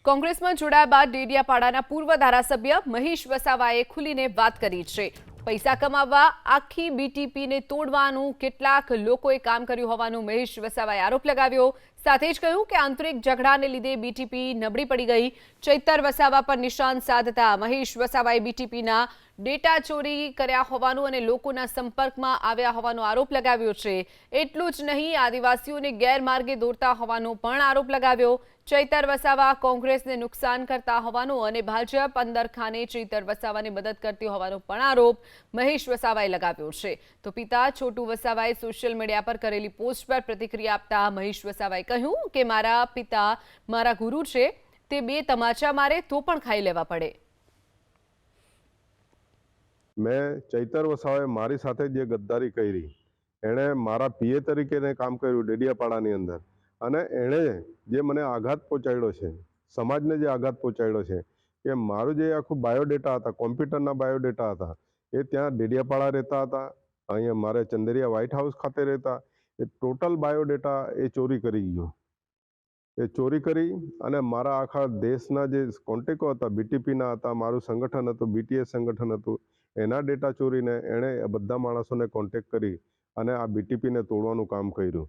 કોંગ્રેસમાં જોડાયા બાદ ડેડિયાપાડાના પૂર્વ ધારાસભ્ય મહેશ વસાવાએ ખુલીને વાત કરી છે। પૈસા કમાવવા આખી બીટીપીને તોડવાનું કેટલાક લોકોએ કામ કર્યું હોવાનું મહેશ વસાવાએ આરોપ લગાવ્યો। સાથે જ કહ્યું કે આંતરિક ઝઘડાને લીધે બીટીપી નબળી પડી ગઈ। ચૈતર વસાવા પર નિશાન સાધતા મહેશ વસાવાએ બીટીપીના ડેટા ચોરી કર્યા હોવાનું અને લોકોના સંપર્કમાં આવ્યા હોવાનો આરોપ લગાવ્યો છે। એટલું જ નહીં, આદિવાસીઓને ગેરમાર્ગે દોરતા હોવાનો પણ આરોપ લગાવ્યો। ચૈતર વસાવા કોંગ્રેસને નુકસાન કરતા હોવાનો અને ભાજપ અંદર ખાને ચૈતર વસાવાને મદદ કરતી હોવાનો પણ આરોપ મહેશ વસાવાએ લગાવ્યો છે। તો પિતા છોટુ વસાવાએ સોશિયલ મીડિયા પર કરેલી પોસ્ટ પર પ્રતિક્રિયા આપતા મહેશ વસાવાએ કહ્યું કે મારા પિતા મારા ગુરુ છે, તે બે તમાચા મારે તો પણ ખાઈ લેવા પડે। मैं चैतर वसावे मारी साथे जे गद्दारी करी, एणे मारा पीए तरीके काम कर्યું ડેડિયાપાડાની અંદર અને એણે જે મને આઘાત પહોંચાડ્યો છે, સમાજને જે આઘાત પહોંચાડ્યો છે કે મારું જે આખું બાયોડેટા હતા, કોમ્પ્યુટરના બાયોડેટા હતા, એ ત્યાં ડેડિયાપાડા રહેતા હતા, અહીંયા મારે ચંદેરિયા વ્હાઇટ હાઉસ ખાતે રહેતા, એ ટોટલ બાયોડેટા એ ચોરી કરી ગયો। એ ચોરી કરી અને મારા આખા દેશના જે કોન્ટેક્ટો હતા, બીટીપીના હતા, મારું સંગઠન હતું, બીટીએસ સંગઠન હતું, એના ડેટા ચોરીને એણે બધા માણસોને કોન્ટેક્ટ કરી અને આ બીટીપીને તોડવાનું કામ કર્યું।